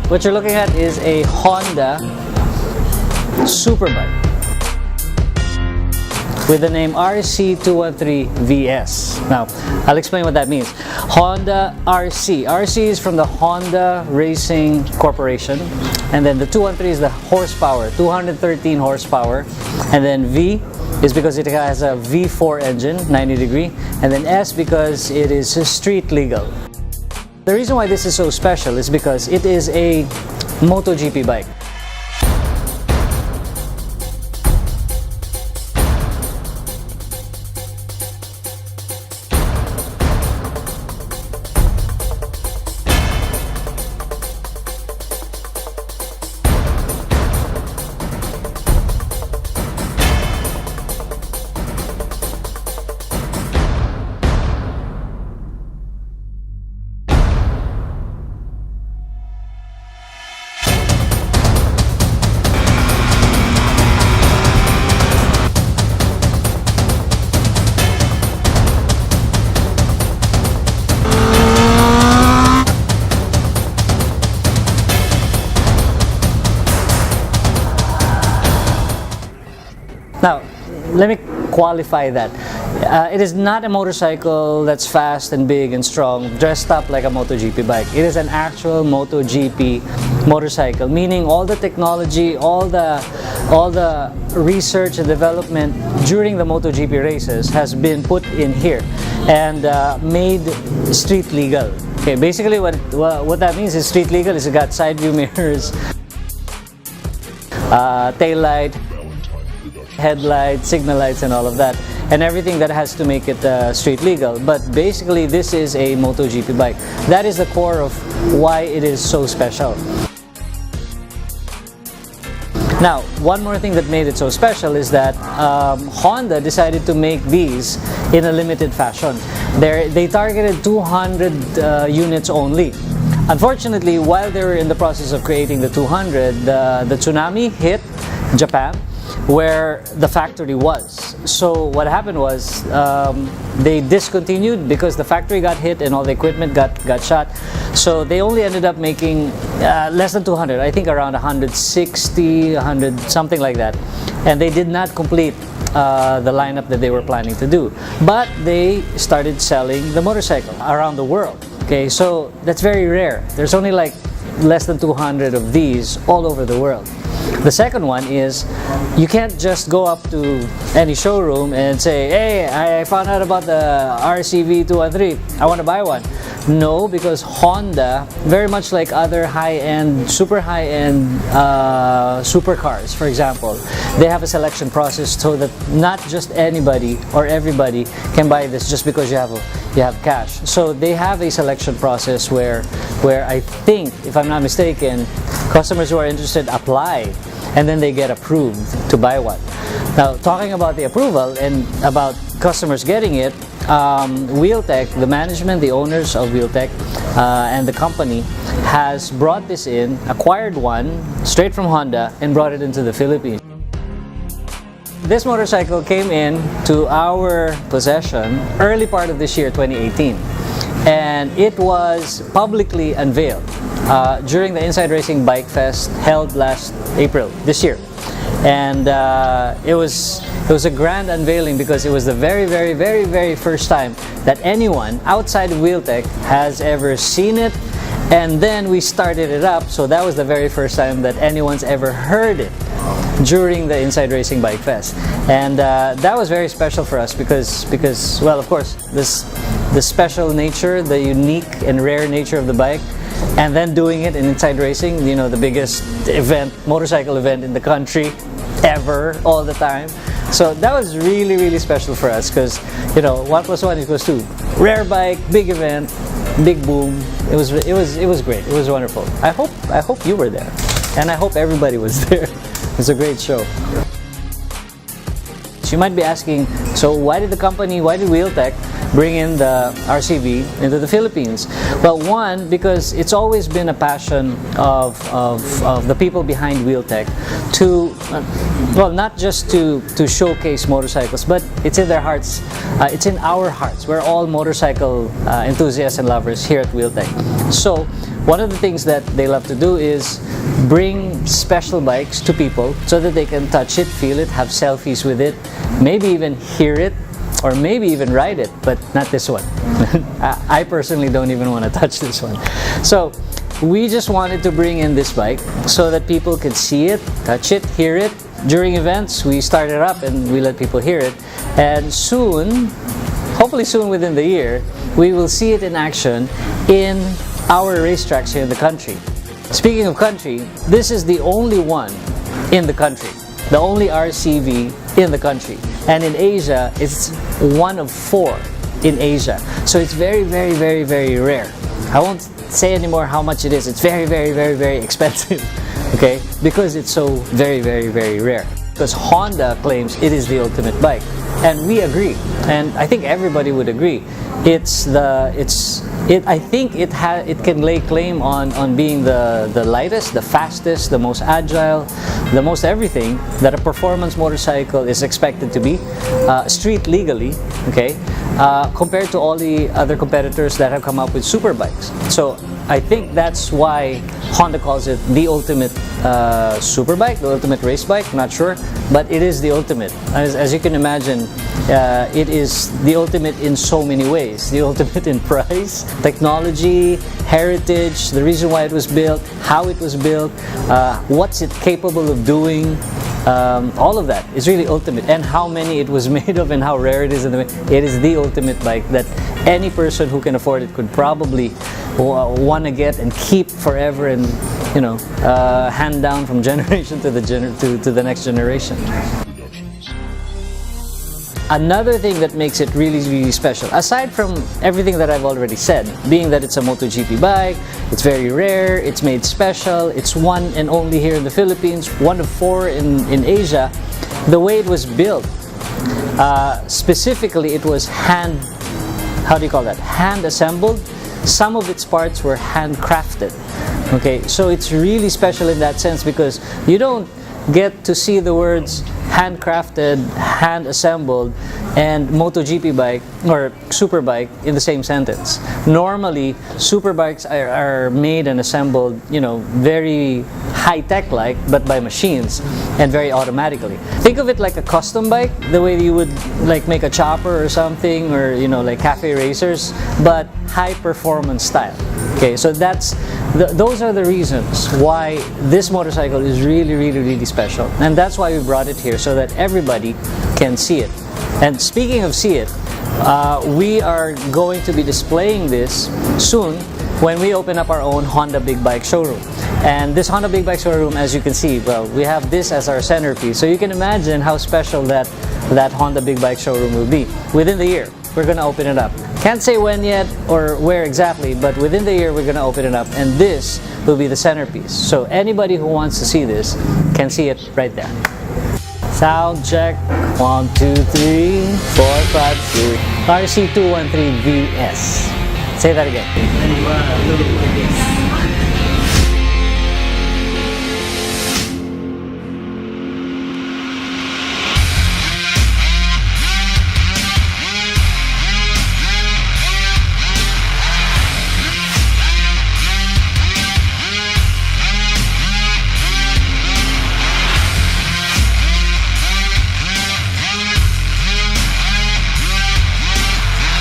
what you're looking at is a Honda superbike with the name RC213V-S. Now, I'll explain what that means. Honda RC. RC is from the Honda Racing Corporation. And then the 213 is the horsepower, 213 horsepower. And then V is because it has a V4 engine, 90 degree. And then S because it is street legal. The reason why this is so special is because it is a MotoGP bike. Now, let me qualify that. It is not a motorcycle that's fast and big and strong, dressed up like a MotoGP bike. It is an actual MotoGP motorcycle, meaning all the technology, all the research and development during the MotoGP races has been put in here and made street legal. Okay, basically what that means is street legal is it got side view mirrors, tail light, headlights, signal lights, and all of that, and everything that has to make it street legal. But basically this is a MotoGP bike. That is the core of why it is so special. Now, one more thing that made it so special is that Honda decided to make these in a limited fashion. They targeted 200 units only. Unfortunately, while they were in the process of creating the 200, the tsunami hit Japan, where the factory was. So what happened was they discontinued because the factory got hit and all the equipment got shot. So they only ended up making less than 200, I think around 160, 100, something like that. And they did not complete the lineup that they were planning to do. But they started selling the motorcycle around the world. Okay, so that's very rare. There's only like less than 200 of these all over the world. The second one is you can't just go up to any showroom and say, hey, I found out about the RCV213, I want to buy one. No, because Honda, very much like other high-end, super high-end supercars, for example, they have a selection process so that not just anybody or everybody can buy this just because you have cash. So they have a selection process where I think, if I'm not mistaken, customers who are interested apply and then they get approved to buy one. Now, talking about the approval and about customers getting it, Wheeltek, the management, the owners of Wheeltek and the company has brought this in, acquired one straight from Honda and brought it into the Philippines. This motorcycle came in to our possession early part of this year, 2018, and it was publicly unveiled during the Inside Racing Bike Fest held last April this year. And it was a grand unveiling because it was the very first time that anyone outside of Wheeltek has ever seen it, and then we started it up, so that was the very first time that anyone's ever heard it during the Inside Racing Bike Fest. And that was very special for us because well, of course, the special nature, the unique and rare nature of the bike, and then doing it in Inside Racing, you know, the biggest event, motorcycle event in the country ever, all the time. So that was really special for us because, you know, 1 + 1 = 2. Rare bike, big event, big boom. It was great. It was wonderful. I hope you were there, and I hope everybody was there. It was a great show. So you might be asking, so why did Wheeltek bring in the RCV into the Philippines? Well, one, because it's always been a passion of the people behind Wheeltek to, well, not just to showcase motorcycles, but it's in their hearts, it's in our hearts. We're all motorcycle enthusiasts and lovers here at Wheeltek. So one of the things that they love to do is bring special bikes to people so that they can touch it, feel it, have selfies with it, maybe even hear it, or maybe even ride it, but not this one. I personally don't even want to touch this one. So we just wanted to bring in this bike so that people could see it, touch it, hear it. During events, we start it up and we let people hear it. And soon, hopefully soon within the year, we will see it in action in our racetracks here in the country. Speaking of country, this is the only one in the country, the only RCV in the country. And in Asia, it's one of 4 in Asia. So it's very, very, very, very rare. I won't say anymore how much it is. It's very, very, very, very expensive, okay? Because it's so very, very, very rare. Because Honda claims it is the ultimate bike. And we agree. And I think everybody would agree. I think it can lay claim on being the lightest, the fastest, the most agile, the most everything that a performance motorcycle is expected to be, street legally, okay, compared to all the other competitors that have come up with super bikes. So I think that's why Honda calls it the ultimate super bike, the ultimate race bike, not sure, but it is the ultimate. As you can imagine, it is the ultimate in so many ways. The ultimate in price, technology, heritage, the reason why it was built, how it was built, what's it capable of doing, all of that is really ultimate. And how many it was made of and how rare it is. It is the ultimate bike that any person who can afford it could probably want to get and keep forever, and you know, hand down from generation to the next generation. Another thing that makes it really, really special, aside from everything that I've already said, being that it's a MotoGP bike, it's very rare, it's made special, it's one and only here in the Philippines, one of 4 in Asia, the way it was built, specifically it was hand assembled. Some of its parts were handcrafted. Okay, so it's really special in that sense because you don't get to see the words handcrafted, hand assembled, and MotoGP bike or super bike in the same sentence. Normally, super bikes are made and assembled, you know, very high-tech like, but by machines and very automatically. Think of it like a custom bike, the way you would like make a chopper or something, or you know, like cafe racers, but high performance style. Okay, so those are the reasons why this motorcycle is really, really, really special, and that's why we brought it here so that everybody can see it. And speaking of see it, we are going to be displaying this soon when we open up our own Honda Big Bike showroom. And this Honda Big Bike showroom, as you can see, well, we have this as our centerpiece, so you can imagine how special that Honda Big Bike showroom will be. Within the year, we're going to open it up. Can't say when yet or where exactly, but within the year we're going to open it up, and this will be the centerpiece. So anybody who wants to see this can see it right there. Sound check. 1, 2, 3, 4, 5, 6. RC213V-S. Say that again.